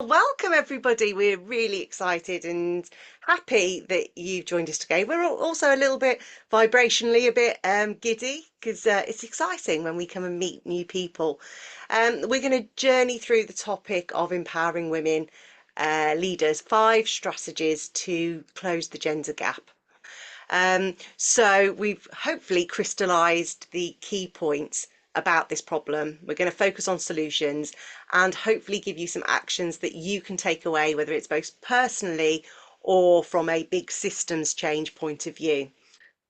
Welcome, everybody. We're really excited and happy that you've joined us today. We're also a little bit vibrationally a bit giddy because it's exciting when we come and meet new people. We're going to journey through the topic of empowering women leaders, 5 strategies to close the gender gap. So we've hopefully crystallized the key points about this problem. We're going to focus on solutions and hopefully give you some actions that you can take away, whether it's both personally or from a big systems change point of view.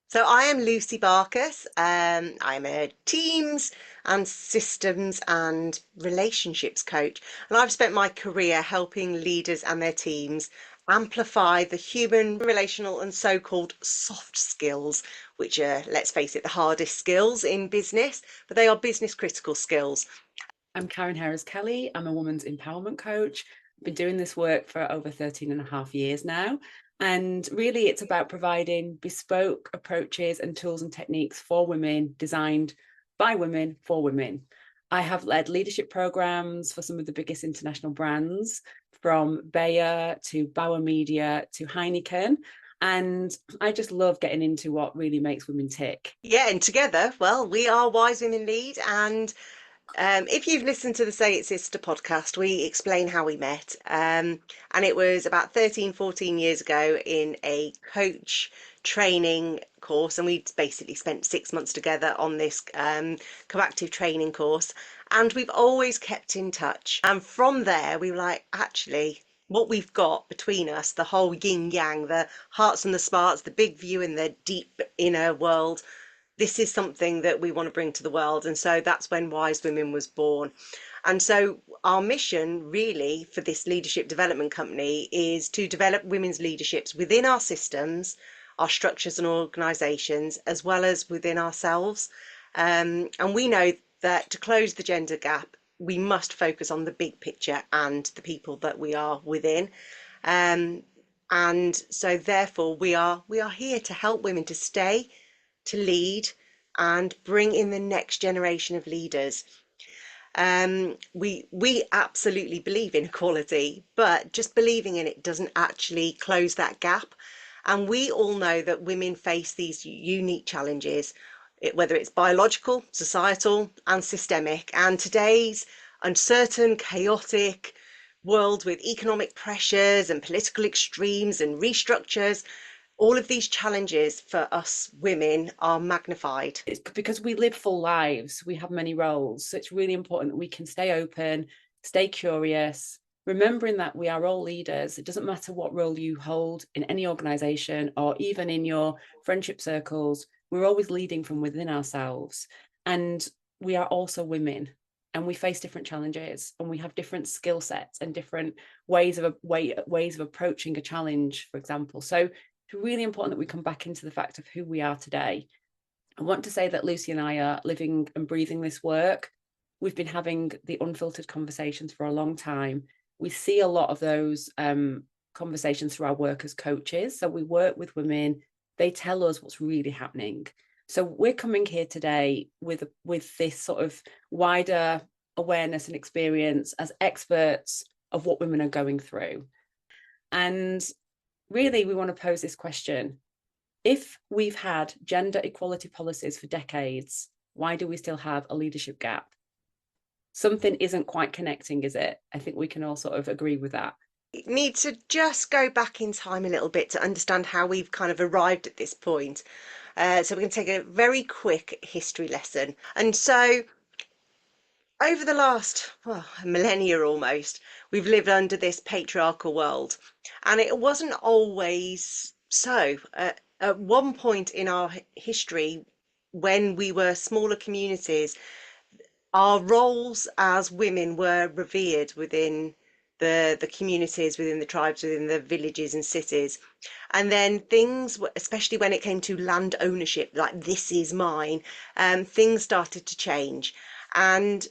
So I am Lucy Barkus. I'm a teams and systems and relationships coach, and I've spent my career helping leaders and their teams amplify the human, relational, and so-called soft skills, which are, let's face it, the hardest skills in business, but they are business critical skills. I'm Karen Harris Kelly. I'm a women's empowerment coach. I've been doing this work for over 13 and a half years now. And really, it's about providing bespoke approaches and tools and techniques for women, designed by women for women. I have led leadership programs for some of the biggest international brands, from Bayer to Bauer Media to Heineken. And I just love getting into what really makes women tick. Yeah, and together, well, we are Wise Women Lead, and if you've listened to the Say It Sister podcast, we explain how we met. And it was about 13, 14 years ago in a coach training course. And we basically spent 6 months together on this coactive training course. And we've always kept in touch. And from there, we were like, actually, what we've got between us, the whole yin yang, the hearts and the sparks, the big view and the deep inner world, this is something that we want to bring to the world. And so that's when Wise Women was born. And so our mission really for this leadership development company is to develop women's leaderships within our systems, our structures and organizations, as well as within ourselves. And we know that to close the gender gap, we must focus on the big picture and the people that we are within. And so therefore we are here to help women to stay, to lead, and bring in the next generation of leaders. We absolutely believe in equality, but just believing in it doesn't actually close that gap. And we all know that women face these unique challenges, whether it's biological, societal, and systemic. And today's uncertain, chaotic world with economic pressures and political extremes and restructures, all of these challenges for us women are magnified. It's because we live full lives, we have many roles. So it's really important that we can stay open, stay curious, remembering that we are all leaders. It doesn't matter what role you hold in any organization or even in your friendship circles, we're always leading from within ourselves. And we are also women, and we face different challenges, and we have different skill sets and different ways of approaching a challenge, for example. So it's really important that we come back into the fact of who we are today. I want to say that Lucy and I are living and breathing this work. We've been having the unfiltered conversations for a long time. We see a lot of those conversations through our work as coaches. So we work with women, they tell us what's really happening. So we're coming here today with this sort of wider awareness and experience as experts of what women are going through. And really, we want to pose this question. If we've had gender equality policies for decades, why do we still have a leadership gap? Something isn't quite connecting, is it? I think we can all sort of agree with that. Need to just go back in time a little bit to understand how we've kind of arrived at this point. So we're going to take a very quick history lesson. And so over the last millennia almost, we've lived under this patriarchal world. And it wasn't always so. At one point in our history, when we were smaller communities, our roles as women were revered within the communities, within the tribes, within the villages and cities. And then things, especially when it came to land ownership, like this is mine, things started to change. And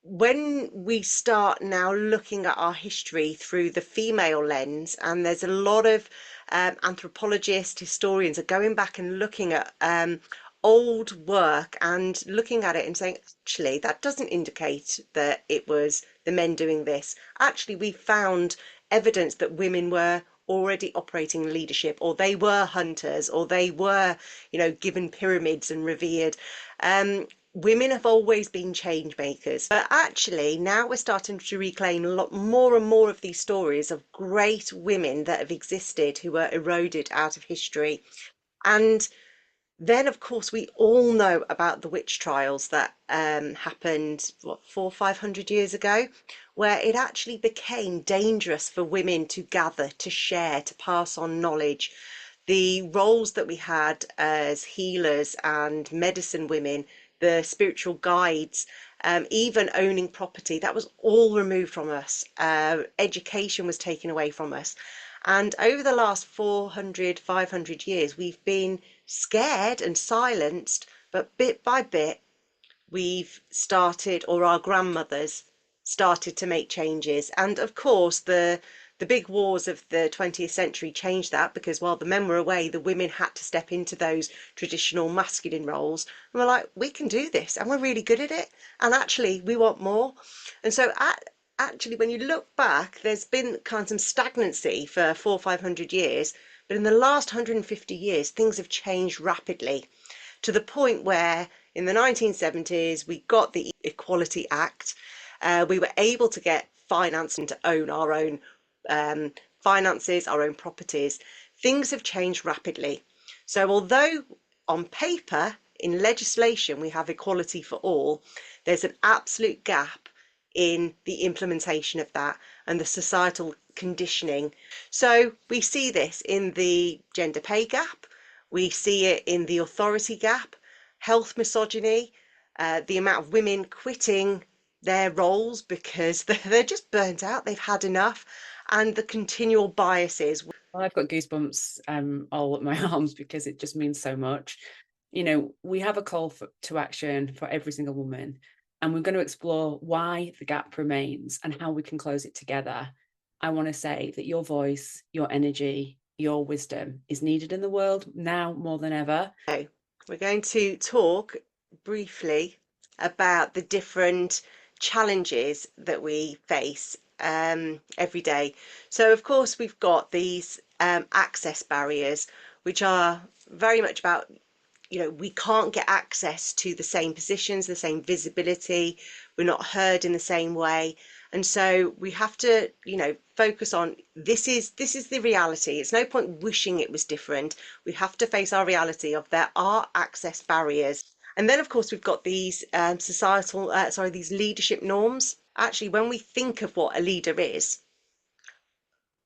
when we start now looking at our history through the female lens, and there's a lot of anthropologists, historians are going back and looking at old work and looking at it and saying, actually, that doesn't indicate that it was the men doing this. Actually, we found evidence that women were already operating in leadership, or they were hunters, or they were, given pyramids and revered. Women have always been change makers, but actually now we're starting to reclaim a lot more and more of these stories of great women that have existed who were eroded out of history. And then, of course, we all know about the witch trials that happened, what, 400, 500 years ago, where it actually became dangerous for women to gather, to share, to pass on knowledge. The roles that we had as healers and medicine women, the spiritual guides, even owning property, that was all removed from us. Education was taken away from us. And over the last 400, 500 years, we've been scared and silenced, but bit by bit, we've started, or our grandmothers started to make changes. And of course, the big wars of the 20th century changed that, because while the men were away, the women had to step into those traditional masculine roles. And we're like, we can do this, and we're really good at it. And actually, we want more. And so actually, when you look back, there's been kind of some stagnancy for 400, 500 years. But in the last 150 years, things have changed rapidly, to the point where in the 1970s, we got the Equality Act. We were able to get finance and to own our own finances, our own properties. Things have changed rapidly. So although on paper, in legislation, we have equality for all, there's an absolute gap in the implementation of that and the societal conditioning. So we see this in the gender pay gap, we see it in the authority gap, health misogyny, the amount of women quitting their roles because they're just burnt out, they've had enough, and the continual biases. Well, I've got goosebumps all up my arms because it just means so much. We have a call to action for every single woman, and we're going to explore why the gap remains and how we can close it together. I want to say that your voice, your energy, your wisdom is needed in the world now more than ever. So we're going to talk briefly about the different challenges that we face every day. So of course we've got these access barriers, which are very much about, we can't get access to the same positions, the same visibility, we're not heard in the same way. And so we have to, focus on this is the reality. It's no point wishing it was different. We have to face our reality of there are access barriers. And then of course we've got these these leadership norms. Actually, when we think of what a leader is,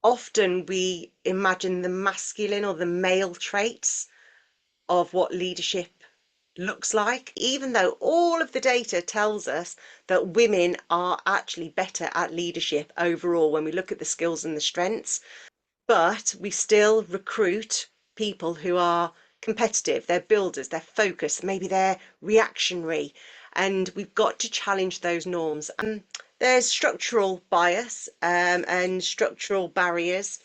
often we imagine the masculine or the male traits of what leadership looks like, even though all of the data tells us that women are actually better at leadership overall when we look at the skills and the strengths. But we still recruit people who are competitive, they're builders, they're focused, maybe they're reactionary, and we've got to challenge those norms. And there's structural bias and structural barriers,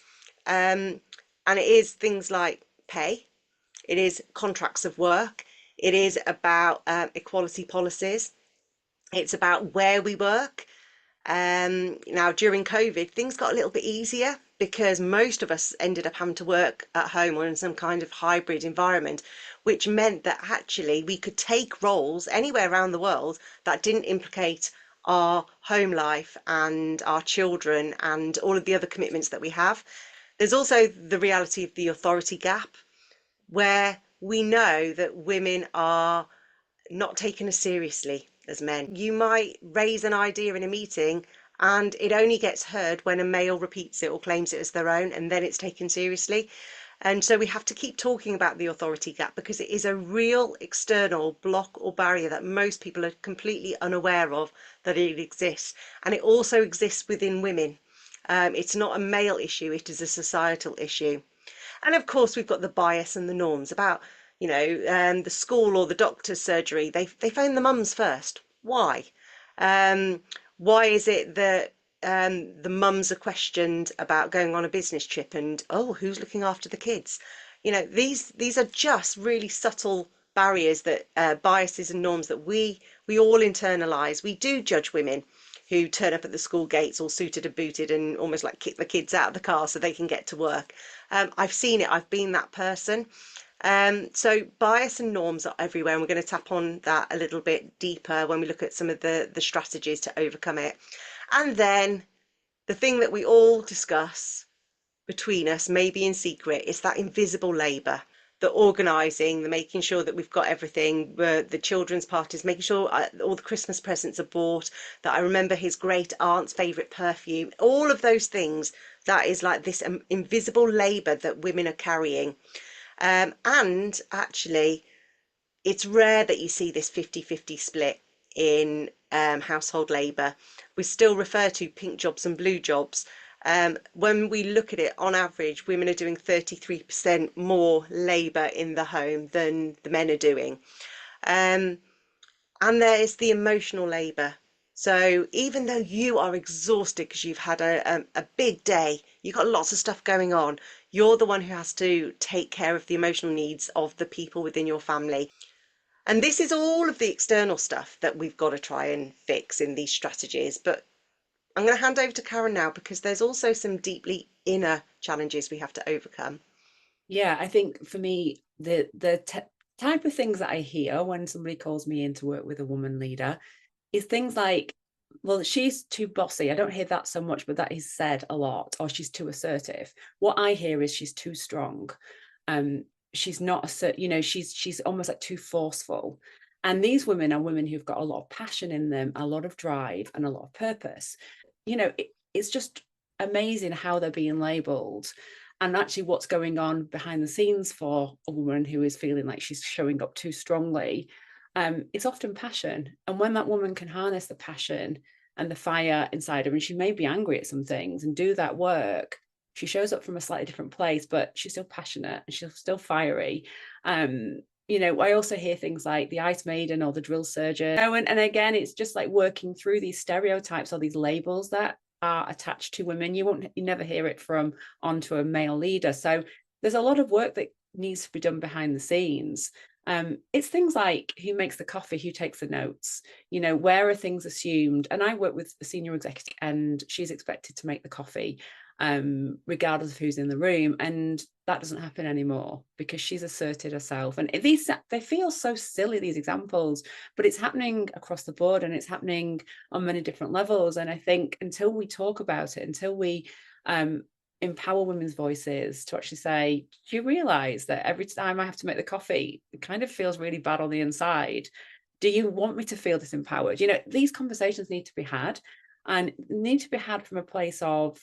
and it is things like pay, it is contracts of work, it is about equality policies, it's about where we work. Now, during COVID, things got a little bit easier because most of us ended up having to work at home or in some kind of hybrid environment, which meant that actually we could take roles anywhere around the world that didn't implicate our home life and our children and all of the other commitments that we have. There's also the reality of the authority gap, where we know that women are not taken as seriously as men. You might raise an idea in a meeting and it only gets heard when a male repeats it or claims it as their own, and then it's taken seriously. And so we have to keep talking about the authority gap because it is a real external block or barrier that most people are completely unaware of, that it exists. And it also exists within women. It's not a male issue, it is a societal issue. And of course, we've got the bias and the norms about, the school or the doctor's surgery. They phone the mums first. Why? Why is it that the mums are questioned about going on a business trip and, oh, who's looking after the kids? These are just really subtle barriers, that biases and norms that we all internalize. We do judge women who turn up at the school gates all suited and booted and almost like kick the kids out of the car so they can get to work. I've seen it. I've been that person. So bias and norms are everywhere, and we're going to tap on that a little bit deeper when we look at some of the strategies to overcome it. And then the thing that we all discuss between us, maybe in secret, is that invisible labour, the organising, the making sure that we've got everything, the children's parties, making sure all the Christmas presents are bought, that I remember his great aunt's favourite perfume, all of those things. That is like this invisible labour that women are carrying. And actually, it's rare that you see this 50-50 split in household labour. We still refer to pink jobs and blue jobs. When we look at it, on average, women are doing 33% more labour in the home than the men are doing. And there is the emotional labour. So even though you are exhausted because you've had a big day, you've got lots of stuff going on, you're the one who has to take care of the emotional needs of the people within your family. And this is all of the external stuff that we've got to try and fix in these strategies. But I'm going to hand over to Karen now, because there's also some deeply inner challenges we have to overcome. Yeah, I think for me, the type of things that I hear when somebody calls me in to work with a woman leader is things like, well, she's too bossy. I don't hear that so much, but that is said a lot. Or she's too assertive. What I hear is she's too strong. She's not she's almost like too forceful. And these women are women who've got a lot of passion in them, a lot of drive, and a lot of purpose. It's just amazing how they're being labeled, and actually what's going on behind the scenes for a woman who is feeling like she's showing up too strongly. It's often passion. And when that woman can harness the passion and the fire inside her, and she may be angry at some things and do that work, she shows up from a slightly different place, but she's still passionate and she's still fiery. I also hear things like the ice maiden or the drill surgeon. And again, it's just like working through these stereotypes or these labels that are attached to women. You never hear it from onto a male leader. So there's a lot of work that needs to be done behind the scenes. It's things like who makes the coffee, who takes the notes, where are things assumed? And I work with a senior executive, and she's expected to make the coffee, regardless of who's in the room. And that doesn't happen anymore because she's asserted herself. And they feel so silly, these examples, but it's happening across the board, and it's happening on many different levels. And I think until we talk about it, until we empower women's voices to actually say, do you realize that every time I have to make the coffee, it kind of feels really bad on the inside? Do you want me to feel disempowered? These conversations need to be had, and need to be had from a place of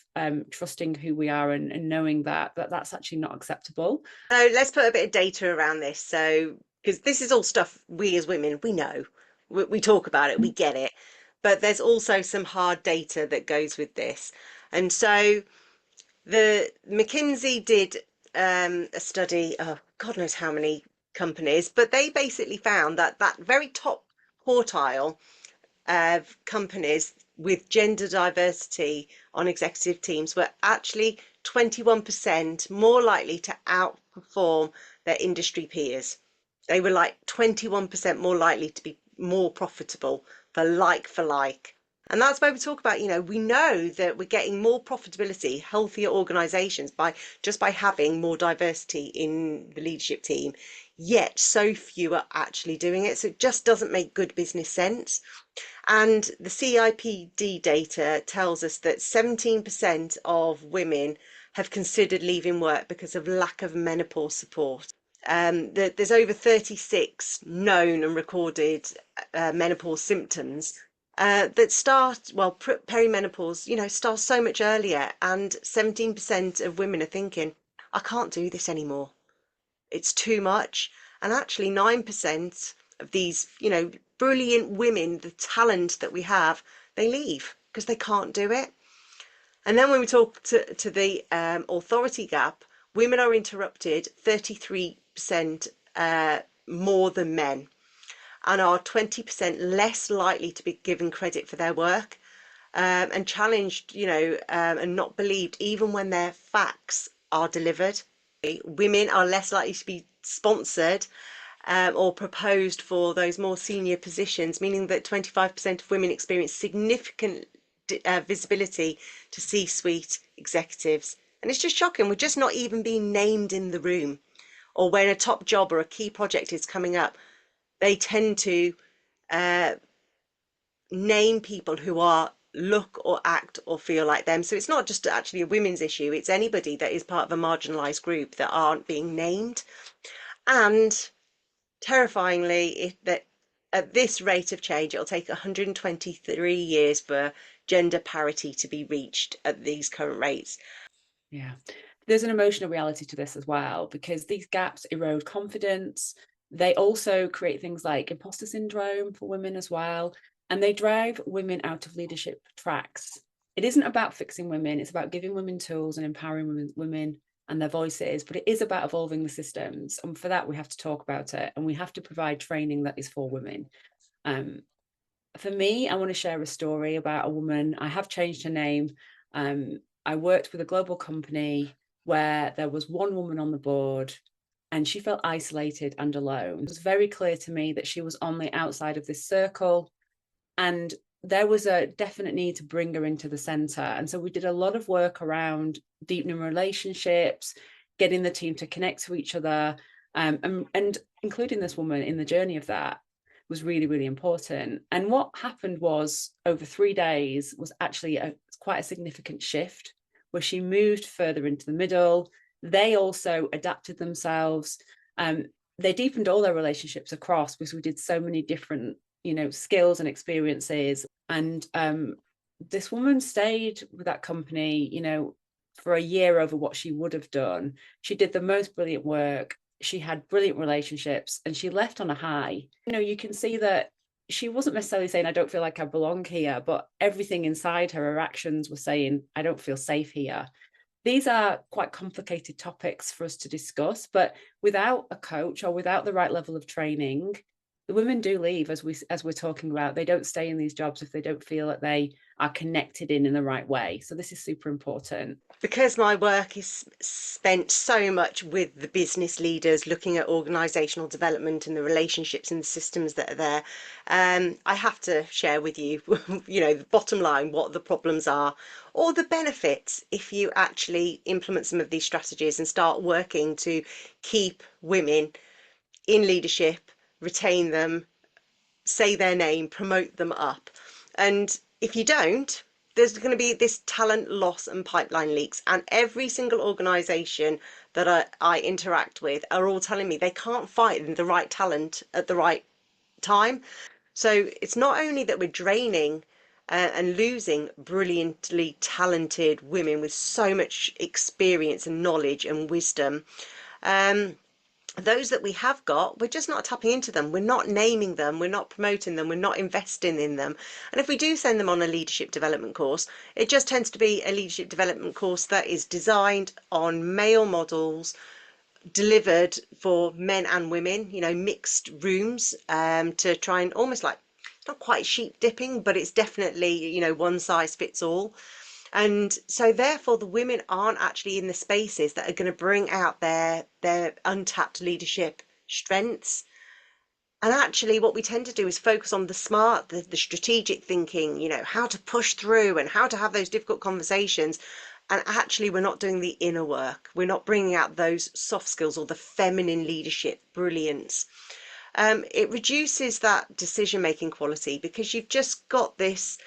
trusting who we are, and knowing that that's actually not acceptable. So let's put a bit of data around this. So, because this is all stuff we as women, we know, we talk about it, we get it, but there's also some hard data that goes with this. And so the McKinsey did a study, oh, God knows how many companies, but they basically found that very top quartile of companies with gender diversity on executive teams were actually 21% more likely to outperform their industry peers. They were like 21% more likely to be more profitable for like. And that's where we talk about, we know that we're getting more profitability, healthier organizations by having more diversity in the leadership team. Yet so few are actually doing it. So it just doesn't make good business sense. And the CIPD data tells us that 17% of women have considered leaving work because of lack of menopause support. There's over 36 known and recorded menopause symptoms that start, well, perimenopause, starts so much earlier, and 17% of women are thinking, I can't do this anymore. It's too much. And actually 9% of these, brilliant women, the talent that we have, they leave because they can't do it. And then when we talk to the authority gap, women are interrupted 33% more than men, and are 20% less likely to be given credit for their work, and challenged, and not believed even when their facts are delivered. Women are less likely to be sponsored, or proposed for those more senior positions, meaning that 25% of women experience significant visibility to C-suite executives. And it's just shocking. We're just not even being named in the room. Or when a top job or a key project is coming up, they tend to name people who are look or act or feel like them. So it's not just actually a women's issue, it's anybody that is part of a marginalized group that aren't being named. And terrifyingly, that at this rate of change, it'll take 123 years for gender parity to be reached at these current rates. Yeah, there's an emotional reality to this as well, because these gaps erode confidence. They also create things like imposter syndrome for women as well, and they drive women out of leadership tracks. It isn't about fixing women, it's about giving women tools and empowering women and their voices, but it is about evolving the systems. And for that, we have to talk about it, and we have to provide training that is for women. For me, I want to share a story about a woman. I have changed her name. I worked with a global company where there was one woman on the board, and she felt isolated and alone. It was very clear to me that she was on the outside of this circle, and there was a definite need to bring her into the center. And so we did a lot of work around deepening relationships, getting the team to connect to each other, and including this woman in the journey of that was really, really important. And what happened was, over 3 days, was actually quite a significant shift, where she moved further into the middle. They also adapted themselves. They deepened all their relationships across, because we did so many different, skills and experiences. And this woman stayed with that company, for a year over what she would have done. She did the most brilliant work. She had brilliant relationships, and she left on a high. You can see that she wasn't necessarily saying, I don't feel like I belong here, but everything inside her, her actions were saying, I don't feel safe here. These are quite complicated topics for us to discuss, but without a coach or without the right level of training, the women do leave, as we're talking about. They don't stay in these jobs if they don't feel that they are connected in the right way. So this is super important. Because my work is spent so much with the business leaders, looking at organizational development and the relationships and the systems that are there, I have to share with you, the bottom line, what the problems are, or the benefits if you actually implement some of these strategies and start working to keep women in leadership, retain them, say their name, promote them up. And if you don't, there's going to be this talent loss and pipeline leaks. And every single organization that I interact with are all telling me they can't find the right talent at the right time. So it's not only that we're draining and losing brilliantly talented women with so much experience and knowledge and wisdom. Those that we have got, we're just not tapping into them. We're not naming them. We're not promoting them. We're not investing in them. And if we do send them on a leadership development course, it just tends to be a leadership development course that is designed on male models, delivered for men and women, mixed rooms, to try and almost like, not quite sheep dipping, but it's definitely, one size fits all. And so therefore the women aren't actually in the spaces that are going to bring out their untapped leadership strengths. And actually what we tend to do is focus on the smart, the strategic thinking, how to push through and how to have those difficult conversations. And actually we're not doing the inner work. We're not bringing out those soft skills or the feminine leadership brilliance. It reduces that decision-making quality, because you've just got this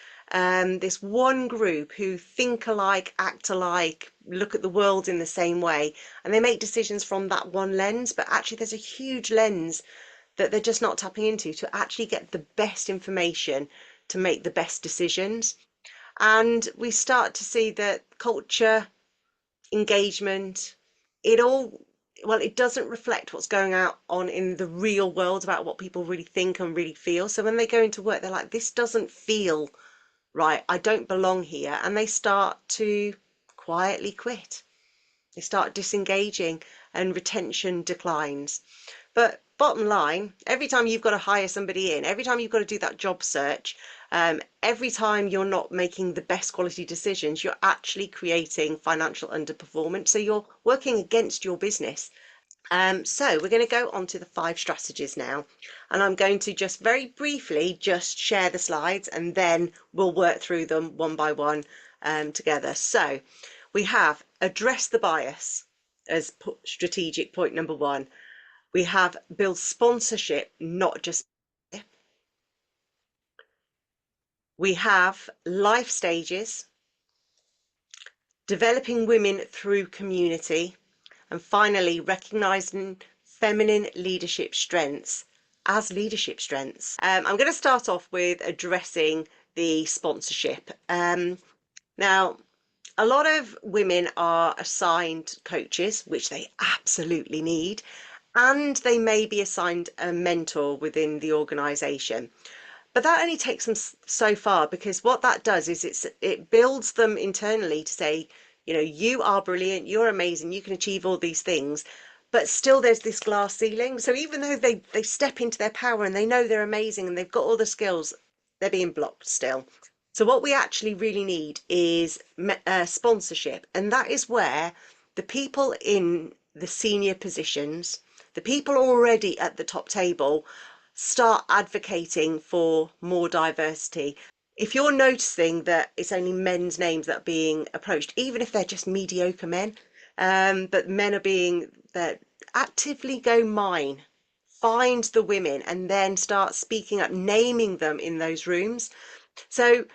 one group who think alike, act alike, look at the world in the same way, and they make decisions from that one lens. But actually there's a huge lens that they're just not tapping into to actually get the best information to make the best decisions. And we start to see that culture, engagement, it doesn't reflect what's going on in the real world about what people really think and really feel. So when they go into work, they're like, this doesn't feel right, I don't belong here. And they start to quietly quit. They start disengaging and retention declines. But bottom line, every time you've got to hire somebody in, every time you've got to do that job search, every time you're not making the best quality decisions, you're actually creating financial underperformance. So you're working against your business. So we're going to go on to the 5 strategies now, and I'm going to just very briefly just share the slides, and then we'll work through them one by one together. So we have address the bias as strategic point number 1. We have build sponsorship, not just. We have life stages, developing women through community, and finally recognizing feminine leadership strengths as leadership strengths. I'm going to start off with addressing the sponsorship. Now, a lot of women are assigned coaches, which they absolutely need, and they may be assigned a mentor within the organisation. But that only takes them so far, because what that does is it builds them internally to say, you know, you are brilliant, you're amazing, you can achieve all these things. But still there's this glass ceiling. So even though they step into their power and they know they're amazing and they've got all the skills, they're being blocked still. So what we actually really need is sponsorship. And that is where the people in the senior positions, the people already at the top table, start advocating for more diversity. If you're noticing that it's only men's names that are being approached, even if they're just mediocre men, but men are being that actively go mine, find the women and then start speaking up, naming them in those rooms. So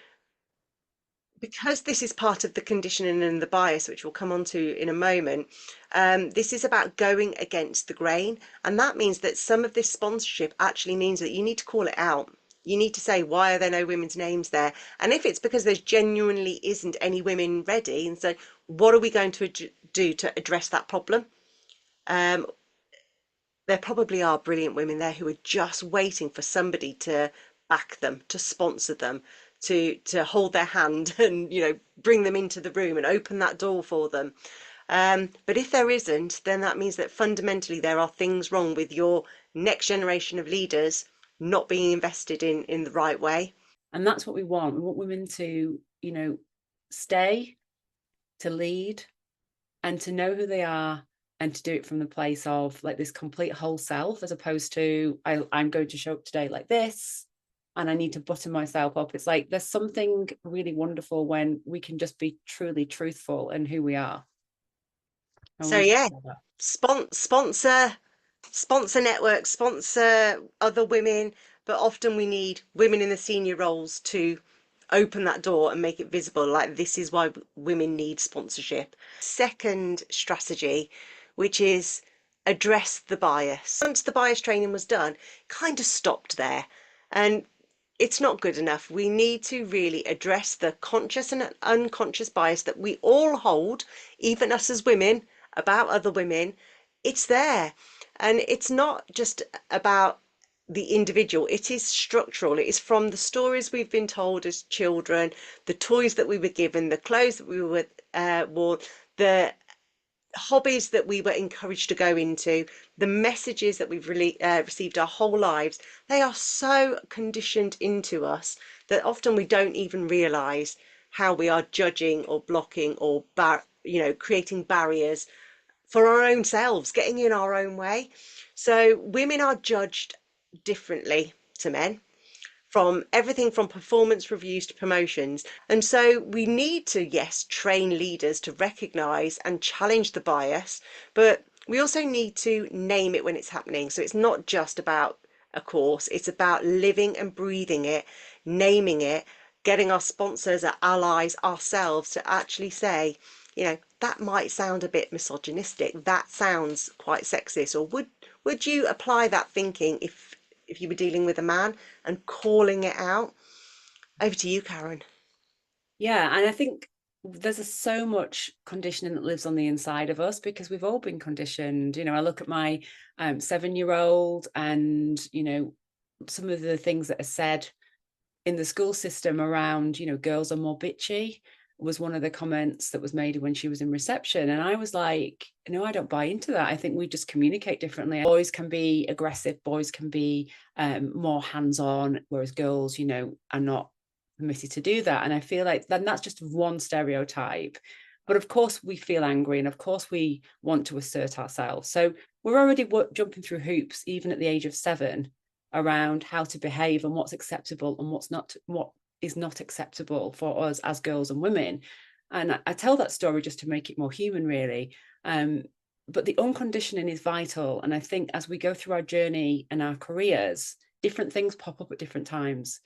because this is part of the conditioning and the bias, which we'll come on to in a moment, this is about going against the grain. And that means that some of this sponsorship actually means that you need to call it out. You need to say, why are there no women's names there? And if it's because there genuinely isn't any women ready, and so what are we going to do to address that problem? There probably are brilliant women there who are just waiting for somebody to back them, to sponsor them, to hold their hand and, you know, bring them into the room and open that door for them. But if there isn't, then that means that fundamentally there are things wrong with your next generation of leaders not being invested in the right way. And that's what we want. We want women to, you know, stay, to lead, and to know who they are, and to do it from the place of like this complete whole self, as opposed to I'm going to show up today like this and I need to button myself up. It's like there's something really wonderful when we can just be truly truthful in who we are. So yeah, sponsor network, sponsor other women, but often we need women in the senior roles to open that door and make it visible. Like, this is why women need sponsorship. Second strategy, which is address the bias. Once the bias training was done, kind of stopped there, and it's not good enough. We need to really address the conscious and unconscious bias that we all hold, even us as women, about other women. It's there. And it's not just about the individual, it is structural. It is from the stories we've been told as children, the toys that we were given, the clothes that we were wore, the hobbies that we were encouraged to go into, the messages that we've really received our whole lives. They are so conditioned into us that often we don't even realize how we are judging or blocking or creating barriers for our own selves, getting in our own way. So women are judged differently to men, from everything from performance reviews to promotions. And so we need to, yes, train leaders to recognize and challenge the bias, but we also need to name it when it's happening. So it's not just about a course, it's about living and breathing it, naming it, getting our sponsors, our allies, ourselves to actually say, you know, that might sound a bit misogynistic, that sounds quite sexist, or would you apply that thinking if you were dealing with a man, and calling it out. Over to you, Karen. Yeah, and I think there's so much conditioning that lives on the inside of us, because we've all been conditioned. You know, I look at my 7-year-old, and, you know, some of the things that are said in the school system around, you know, girls are more bitchy was one of the comments that was made when she was in reception. And I was like, no, I don't buy into that. I think we just communicate differently. Boys can be aggressive, boys can be more hands-on, whereas girls, you know, are not permitted to do that. And I feel like then that's just one stereotype. But of course we feel angry, and of course we want to assert ourselves. So we're already jumping through hoops, even at the age of 7, around how to behave and what's acceptable and what is not acceptable for us as girls and women. And I tell that story just to make it more human, really. But the unconditioning is vital. And I think as we go through our journey and our careers, different things pop up at different times.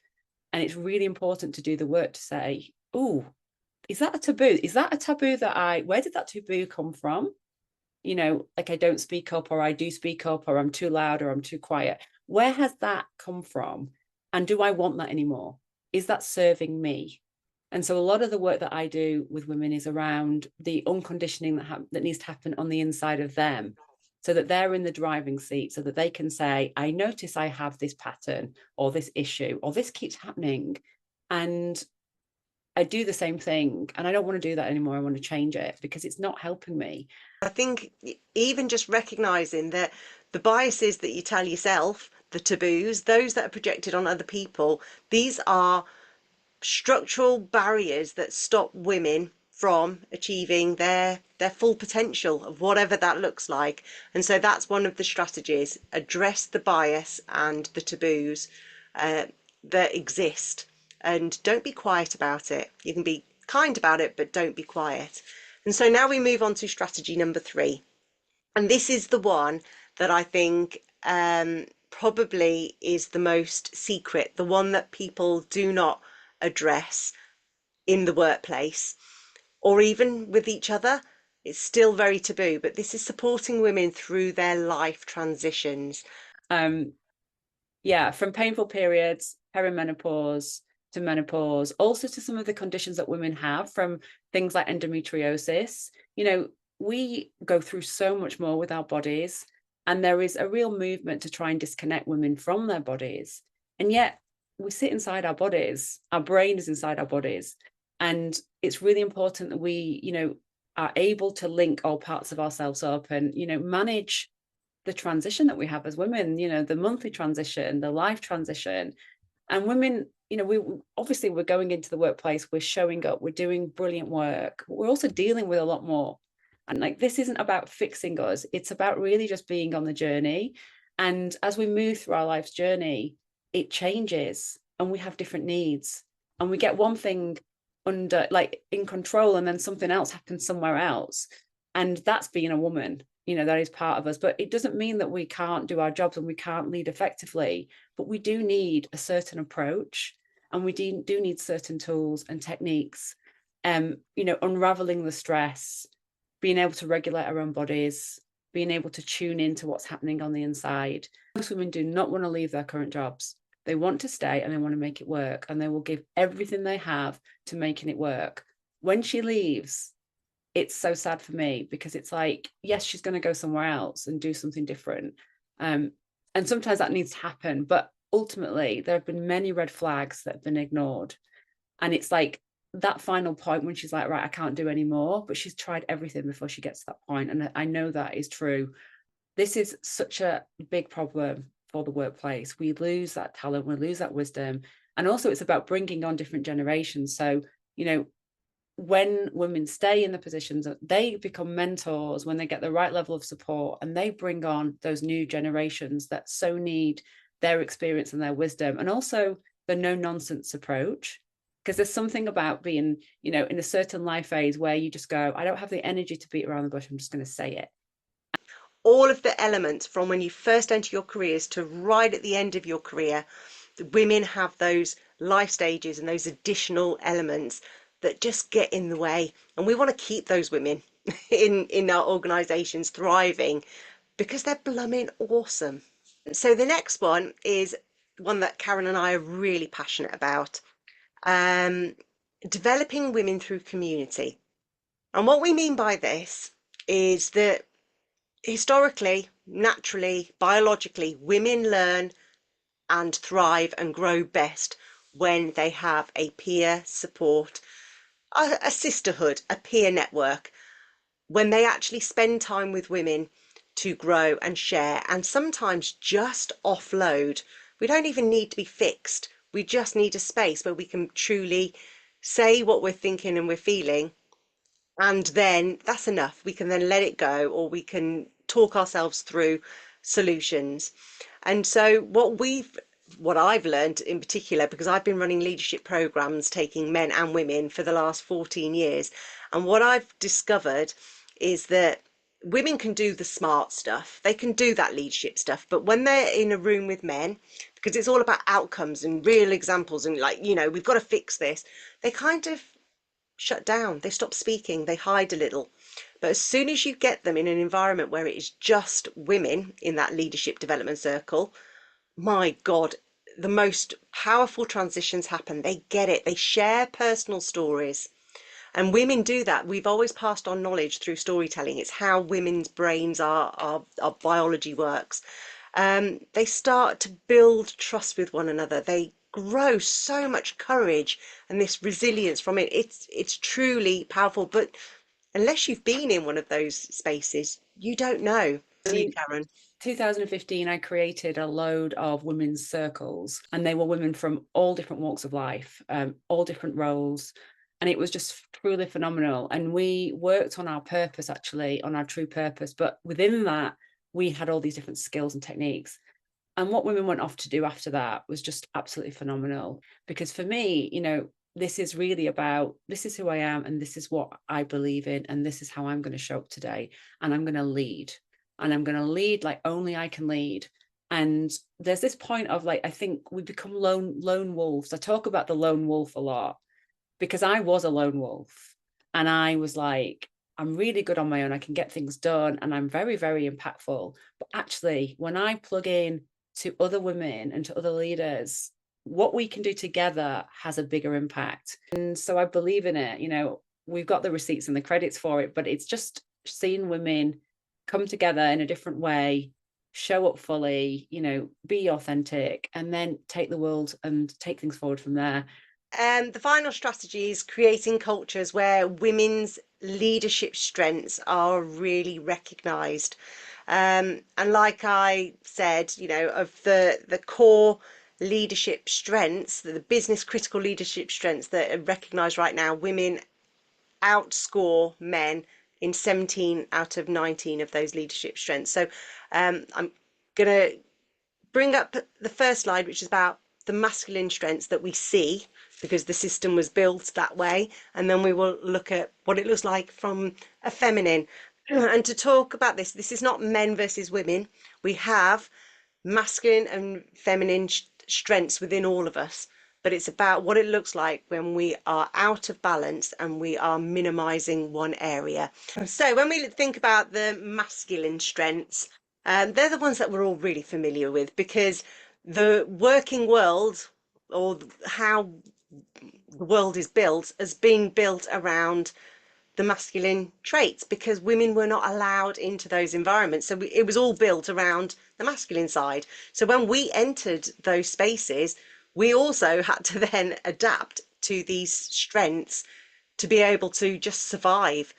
And it's really important to do the work to say, oh, is that a taboo? Is that a taboo where did that taboo come from? Like I don't speak up, or I do speak up, or I'm too loud, or I'm too quiet. Where has that come from? And do I want that anymore? Is that serving me? And so a lot of the work that I do with women is around the unconditioning that needs to happen on the inside of them, so that they're in the driving seat, so that they can say, I notice I have this pattern or this issue or this keeps happening. And I do the same thing and I don't want to do that anymore. I want to change it because it's not helping me. I think even just recognizing that the biases that you tell yourself, the taboos, those that are projected on other people, these are structural barriers that stop women from achieving their full potential of whatever that looks like. And so that's one of the strategies: address the bias and the taboos that exist, and don't be quiet about it. You can be kind about it, but don't be quiet. And so now we move on to strategy number 3, and this is the one that I think probably is the most secret, the one that people do not address in the workplace or even with each other. It's still very taboo, but this is supporting women through their life transitions. From painful periods, perimenopause to menopause, also to some of the conditions that women have, from things like endometriosis. We go through so much more with our bodies, and there is a real movement to try and disconnect women from their bodies. And yet we sit inside our bodies, our brain is inside our bodies. And it's really important that we, are able to link all parts of ourselves up and, manage the transition that we have as women, the monthly transition, the life transition. And women, we're going into the workplace, we're showing up, we're doing brilliant work. We're also dealing with a lot more. And like, this isn't about fixing us. It's about really just being on the journey. And as we move through our life's journey, it changes and we have different needs. And we get one thing in control, and then something else happens somewhere else. And that's being a woman. That is part of us, but it doesn't mean that we can't do our jobs and we can't lead effectively. But we do need a certain approach, and we do need certain tools and techniques. Unraveling the stress, being able to regulate our own bodies, being able to tune into what's happening on the inside. Most women do not want to leave their current jobs. They want to stay and they want to make it work, and they will give everything they have to making it work. When she leaves, it's so sad for me, because it's like, yes, she's going to go somewhere else and do something different. And sometimes that needs to happen. But ultimately, there have been many red flags that have been ignored. And it's like that final point when she's like, right, I can't do anymore. But she's tried everything before she gets to that point. And I know that is true. This is such a big problem for the workplace. We lose that talent, we lose that wisdom. And also it's about bringing on different generations. So, when women stay in the positions, they become mentors when they get the right level of support, and they bring on those new generations that so need their experience and their wisdom, and also the no nonsense approach. Because there's something about being, in a certain life phase where you just go, I don't have the energy to beat around the bush, I'm just going to say it. All of the elements from when you first enter your careers to right at the end of your career, women have those life stages and those additional elements that just get in the way. And we want to keep those women in our organizations thriving, because they're blooming awesome. So the next one is one that Karen and I are really passionate about. Developing women through community. And what we mean by this is that historically, naturally, biologically, women learn and thrive and grow best when they have a peer support, a sisterhood, a peer network, when they actually spend time with women to grow and share, and sometimes just offload. We don't even need to be fixed. We just need a space where we can truly say what we're thinking and we're feeling, And then that's enough. We can then let it go, or we can talk ourselves through solutions. And so what I've learned in particular, because I've been running leadership programs taking men and women for the last 14 years, and what I've discovered is that women can do the smart stuff. They can do that leadership stuff, but when they're in a room with men, because it's all about outcomes and real examples and like, we've got to fix this, they kind of shut down, they stop speaking, they hide a little. But as soon as you get them in an environment where it is just women in that leadership development circle, my God, the most powerful transitions happen. They get it, they share personal stories. And women do that. We've always passed on knowledge through storytelling. It's how women's brains our biology works. They start to build trust with one another. They grow so much courage and this resilience from it. It's truly powerful. But unless you've been in one of those spaces, you don't know. I To you, mean, Karen. 2015, I created a load of women's circles, and they were women from all different walks of life, all different roles. And it was just truly phenomenal. And we worked on our purpose, actually, on our true purpose. But within that, we had all these different skills and techniques. And what women went off to do after that was just absolutely phenomenal. Because for me, this is really about, this is who I am, and this is what I believe in, and this is how I'm going to show up today. And I'm going to lead. And I'm going to lead like only I can lead. And there's this point of like, I think we become lone wolves. I talk about the lone wolf a lot because I was a lone wolf, and I was like, I'm really good on my own. I can get things done, and I'm very, very impactful. But actually, when I plug in to other women and to other leaders, what we can do together has a bigger impact. And so I believe in it. We've got the receipts and the credits for it, but it's just seeing women come together in a different way, show up fully, be authentic, and then take the world and take things forward from there. The final strategy is creating cultures where women's leadership strengths are really recognised. And like I said, of the core leadership strengths, the business critical leadership strengths that are recognised right now, women outscore men in 17 out of 19 of those leadership strengths. So I'm going to bring up the first slide, which is about the masculine strengths that we see because the system was built that way. And then we will look at what it looks like from a feminine. And to talk about this is not men versus women. We have masculine and feminine strengths within all of us, but it's about what it looks like when we are out of balance and we are minimizing one area. So when we think about the masculine strengths, they're the ones that we're all really familiar with because the working world, or how the world is built, has been built around the masculine traits because women were not allowed into those environments. So it was all built around the masculine side. So when we entered those spaces, we also had to then adapt to these strengths to be able to just survive.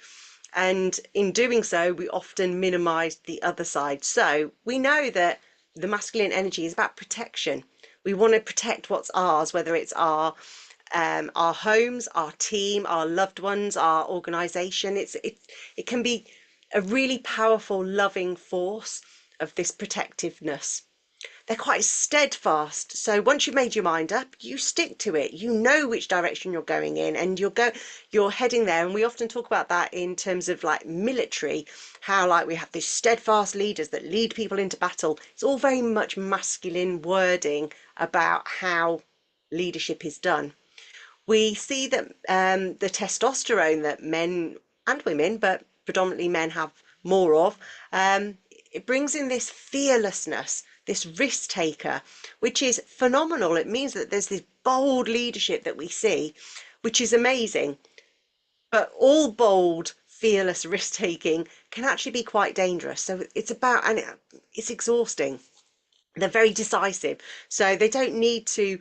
And in doing so, we often minimized the other side. So we know that the masculine energy is about protection. We want to protect what's ours, whether it's our homes, our team, our loved ones, our organization. It can be a really powerful, loving force of this protectiveness. They're quite steadfast. So once you've made your mind up, you stick to it. You know which direction you're going in and you're heading there. And we often talk about that in terms of like military, how like we have these steadfast leaders that lead people into battle. It's all very much masculine wording about how leadership is done. We see that the testosterone that men and women, but predominantly men, have more of, it brings in this fearlessness, this risk taker, which is phenomenal. It means that there's this bold leadership that we see, which is amazing. But all bold, fearless risk taking can actually be quite dangerous. So it's exhausting. They're very decisive, so they don't need to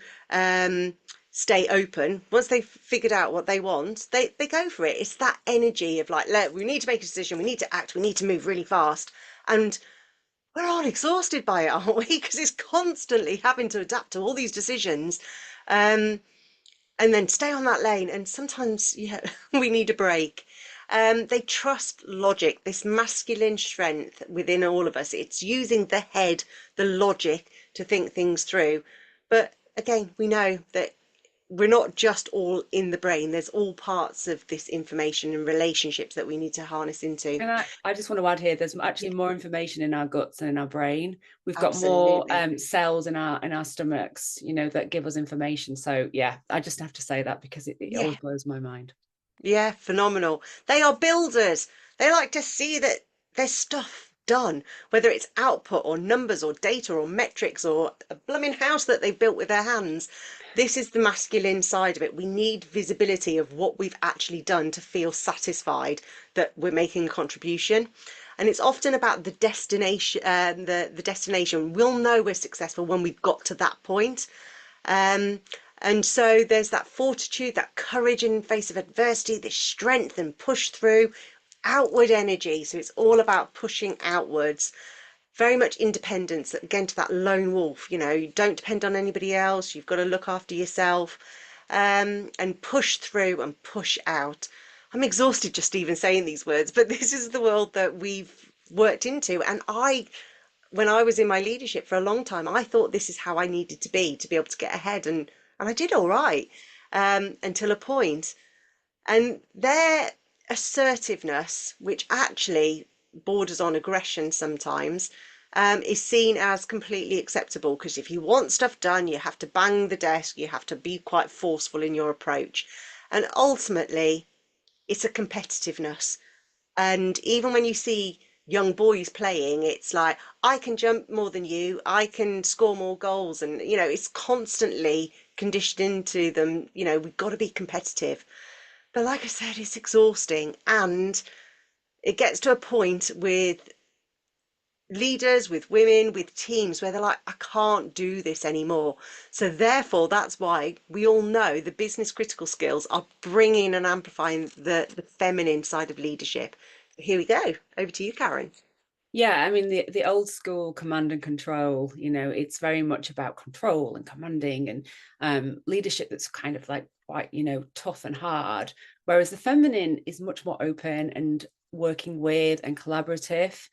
stay open. Once they've figured out what they want, they go for it. It's that energy of like, we need to make a decision, we need to act, we need to move really fast. And we're all exhausted by it, aren't we? Because it's constantly having to adapt to all these decisions, and then stay on that lane. And sometimes, yeah, we need a break. They trust logic, this masculine strength within all of us. It's using the head, the logic to think things through. But again, we know that we're not just all in the brain. There's all parts of this information and relationships that we need to harness into. And I just want to add here, there's actually Yeah, more information in our guts than in our brain. We've got more absolutely. cells in our stomachs, that give us information. So yeah, I just have to say that because it Yeah, always blows my mind. yeah, phenomenal. They are builders. They like to see that there's stuff done, whether it's output or numbers or data or metrics or a blooming house that they've built with their hands. This is the masculine side of it. We need visibility of what we've actually done to feel satisfied that we're making a contribution. And it's often about the destination, the destination. We'll know we're successful when we've got to that point. Um, and so there's that fortitude, that courage in face of adversity, this strength and push through, outward energy. So it's all about pushing outwards, very much independence, again, to that lone wolf. You don't depend on anybody else. You've got to look after yourself, and push through and push out. I'm exhausted just even saying these words, but this is the world that we've worked into. And when I was in my leadership for a long time, I thought this is how I needed to be able to get ahead, and I did all right, until a point. And their assertiveness, which actually borders on aggression sometimes, is seen as completely acceptable, because if you want stuff done, you have to bang the desk, you have to be quite forceful in your approach. And ultimately, it's a competitiveness. And even when you see young boys playing, it's like, I can jump more than you, I can score more goals. And, it's constantly conditioned into them, we've got to be competitive. But like I said, it's exhausting. And it gets to a point with leaders, with women, with teams where they're like, I can't do this anymore. So therefore, that's why we all know the business critical skills are bringing and amplifying the feminine side of leadership. Here we go. Over to you, Karen. Yeah, I mean the old school command and control, it's very much about control and commanding and leadership that's kind of like quite, tough and hard. Whereas the feminine is much more open and working with and collaborative.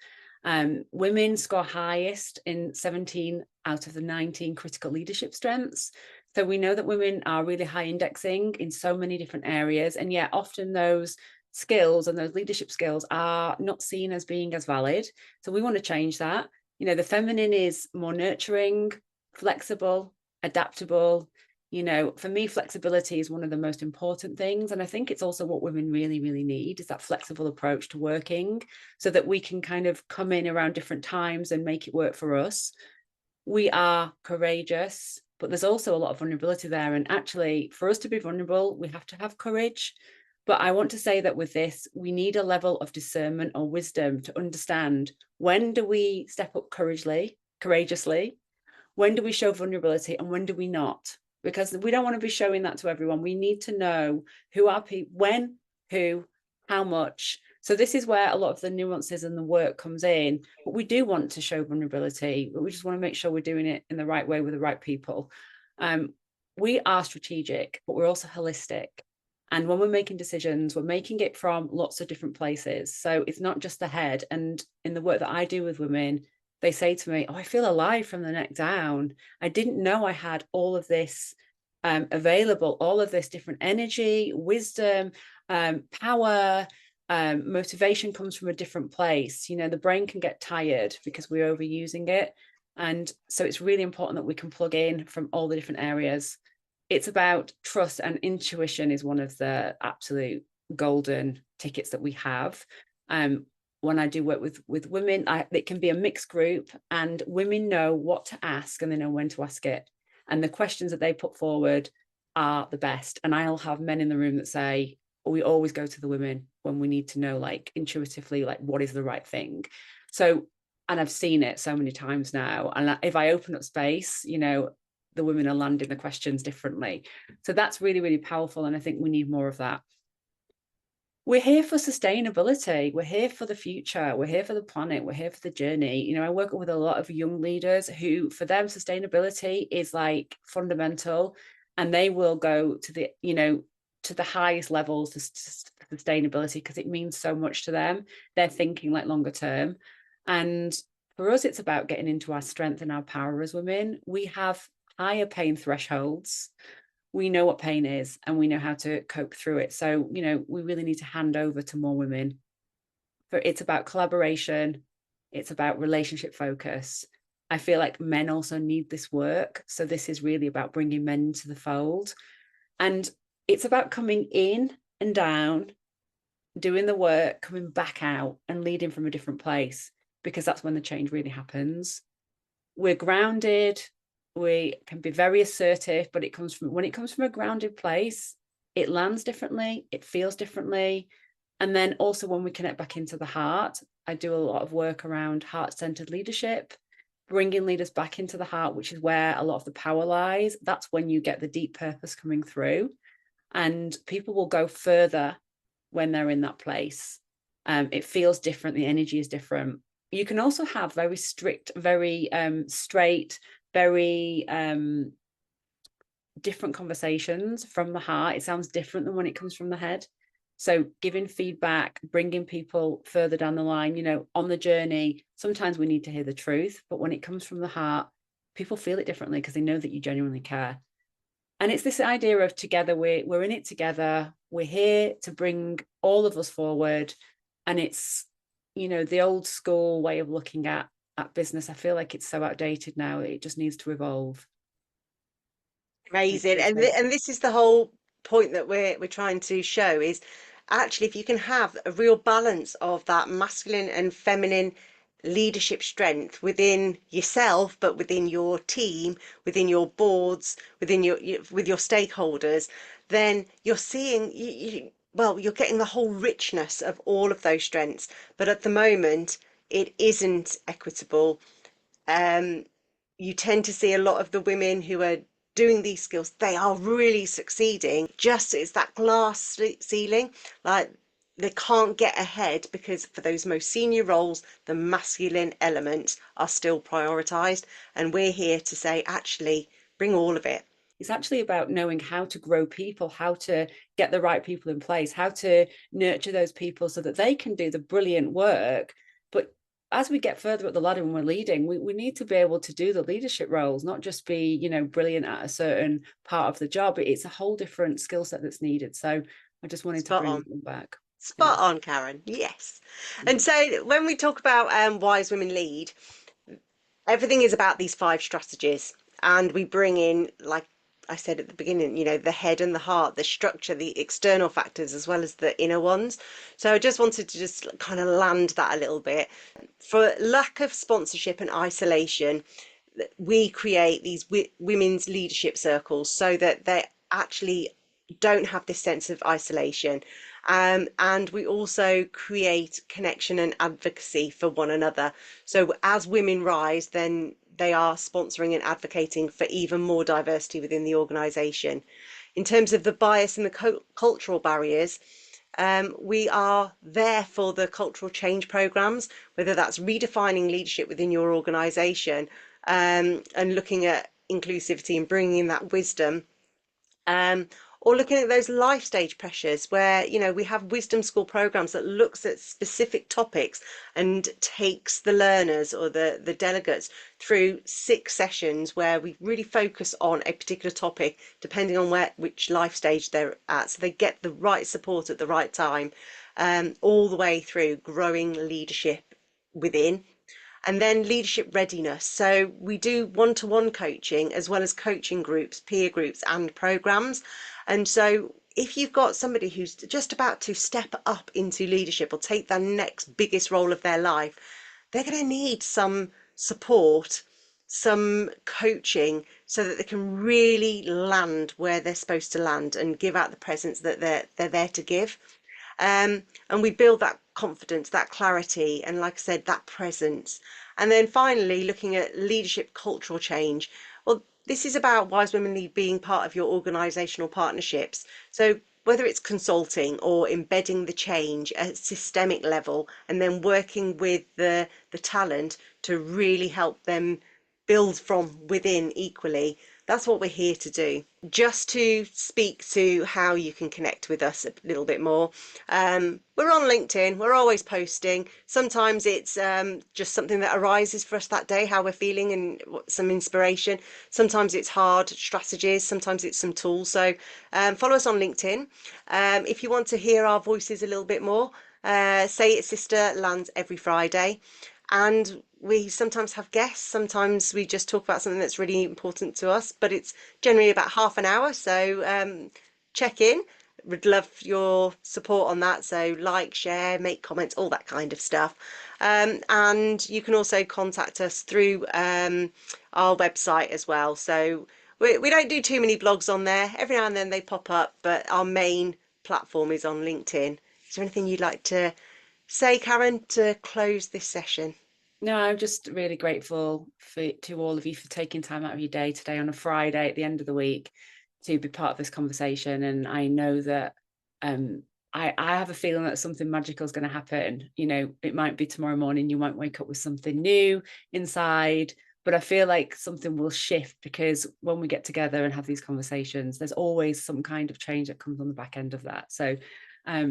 Women score highest in 17 out of the 19 critical leadership strengths. So we know that women are really high indexing in so many different areas. And yet often those skills and those leadership skills are not seen as being as valid. So we want to change that. The feminine is more nurturing, flexible, adaptable. For me, flexibility is one of the most important things. And I think it's also what women really, really need, is that flexible approach to working, so that we can kind of come in around different times and make it work for us. We are courageous, but there's also a lot of vulnerability there. And actually, for us to be vulnerable, we have to have courage. But I want to say that with this, we need a level of discernment or wisdom to understand, when do we step up courageously? When do we show vulnerability, and when do we not? Because we don't want to be showing that to everyone. We need to know who are people, when, who, how much. So this is where a lot of the nuances and the work comes in. But we do want to show vulnerability, but we just want to make sure we're doing it in the right way with the right people. We are strategic, but we're also holistic. And when we're making decisions, we're making it from lots of different places. So it's not just the head. And in the work that I do with women, they say to me, oh, I feel alive from the neck down. I didn't know I had all of this available, all of this different energy, wisdom, power, motivation comes from a different place. The brain can get tired because we're overusing it. And so it's really important that we can plug in from all the different areas. It's about trust, and intuition is one of the absolute golden tickets that we have. When I do work with women, it can be a mixed group, and women know what to ask and they know when to ask it. And the questions that they put forward are the best. And I'll have men in the room that say, we always go to the women when we need to know, like, intuitively, like, what is the right thing. So, and I've seen it so many times now. And if I open up space, the women are landing the questions differently. So that's really, really powerful. And I think we need more of that. We're here for sustainability. We're here for the future. We're here for the planet. We're here for the journey. I work with a lot of young leaders who, for them, sustainability is like fundamental, and they will go to the, to the highest levels, to sustainability because it means so much to them. They're thinking like longer term. And for us, it's about getting into our strength and our power as women. We have higher pain thresholds. We know what pain is and we know how to cope through it. So, you know, we really need to hand over to more women. For it's about collaboration, it's about relationship focus. I feel like men also need this work. So this is really about bringing men into the fold. And it's about coming in and down, doing the work, coming back out and leading from a different place, because that's when the change really happens. We're grounded, we can be very assertive, but when it comes from a grounded place, it lands differently, it feels differently. And then also when we connect back into the heart, I do a lot of work around heart-centered leadership, bringing leaders back into the heart, which is where a lot of the power lies. That's when you get the deep purpose coming through, and people will go further when they're in that place. It feels different, the energy is different. You can also have very strict, very straight, very different conversations from the heart. It sounds different than when it comes from the head. So giving feedback, bringing people further down the line, you know, on the journey, sometimes we need to hear the truth, but when it comes from the heart, people feel it differently because they know that you genuinely care. And it's this idea of together, we're in it together, we're here to bring all of us forward. And it's, you know, the old school way of looking at business. I feel like it's so outdated now, it just needs to evolve. Amazing. And this is the whole point that we're trying to show is actually if you can have a real balance of that masculine and feminine leadership strength within yourself, but within your team, within your boards, within with your stakeholders, then you're seeing well, you're getting the whole richness of all of those strengths. But at the moment, it isn't equitable. Um, you tend to see a lot of the women who are doing these skills, they are really succeeding. Just it's that glass ceiling, like they can't get ahead because for those most senior roles, the masculine elements are still prioritized. And we're here to say, actually, bring all of it. It's actually about knowing how to grow people, how to get the right people in place, how to nurture those people so that they can do the brilliant work. But as we get further up the ladder when we're leading, we need to be able to do the leadership roles, not just be, you know, brilliant at a certain part of the job. It's a whole different skill set that's needed. So I just wanted to Spot bring on. them back. Spot on, Karen. Yes. And so when we talk about Wise Women Lead, everything is about these 5 strategies. And we bring in, like I said at the beginning, you know, the head and the heart, the structure, the external factors, as well as the inner ones. So I just wanted to just kind of land that a little bit. For lack of sponsorship and isolation, we create these women's leadership circles so that they actually don't have this sense of isolation. And we also create connection and advocacy for one another. So as women rise, then they are sponsoring and advocating for even more diversity within the organisation. In terms of the bias and the cultural barriers, we are there for the cultural change programs, whether that's redefining leadership within your organisation and looking at inclusivity and bringing in that wisdom. Or looking at those life stage pressures where, you know, we have wisdom school programs that looks at specific topics and takes the learners or the delegates through 6 sessions where we really focus on a particular topic depending on which life stage they're at, so they get the right support at the right time, all the way through growing leadership within. And then leadership readiness. So we do one-to-one coaching as well as coaching groups, peer groups, and programs. And so if you've got somebody who's just about to step up into leadership or take the next biggest role of their life, they're going to need some support, some coaching so that they can really land where they're supposed to land and give out the presence that they're there to give. And we build that confidence, that clarity, and like I said, that presence. And then finally, looking at leadership cultural change. Well, this is about Wise Women Lead being part of your organisational partnerships. So whether it's consulting or embedding the change at a systemic level and then working with the talent to really help them build from within equally, That's what we're here to do. Just to speak to how you can connect with us a little bit more. We're on LinkedIn. We're always posting. Sometimes it's just something that arises for us that day, how we're feeling and some inspiration. Sometimes it's hard strategies. Sometimes it's some tools. So follow us on LinkedIn. If you want to hear our voices a little bit more, Say It Sister lands every Friday. And we sometimes have guests, sometimes we just talk about something that's really important to us, but it's generally about half an hour. So check in. Would love your support on that. So like, share, make comments, all that kind of stuff. And you can also contact us through our website as well. So we don't do too many blogs on there. Every now and then they pop up, but our main platform is on LinkedIn. Is there anything you'd like to say, Karen, to close this session? No, I'm just really grateful to all of you for taking time out of your day today on a Friday at the end of the week to be part of this conversation. And I know that I have a feeling that something magical is going to happen. You know, it might be tomorrow morning, you might wake up with something new inside, but I feel like something will shift, because when we get together and have these conversations, there's always some kind of change that comes on the back end of that. So I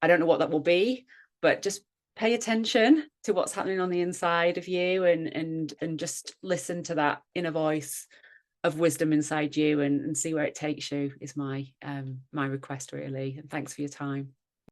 don't know what that will be, but just pay attention to what's happening on the inside of you, and just listen to that inner voice of wisdom inside you, and see where it takes you, is my my request, really. And thanks for your time.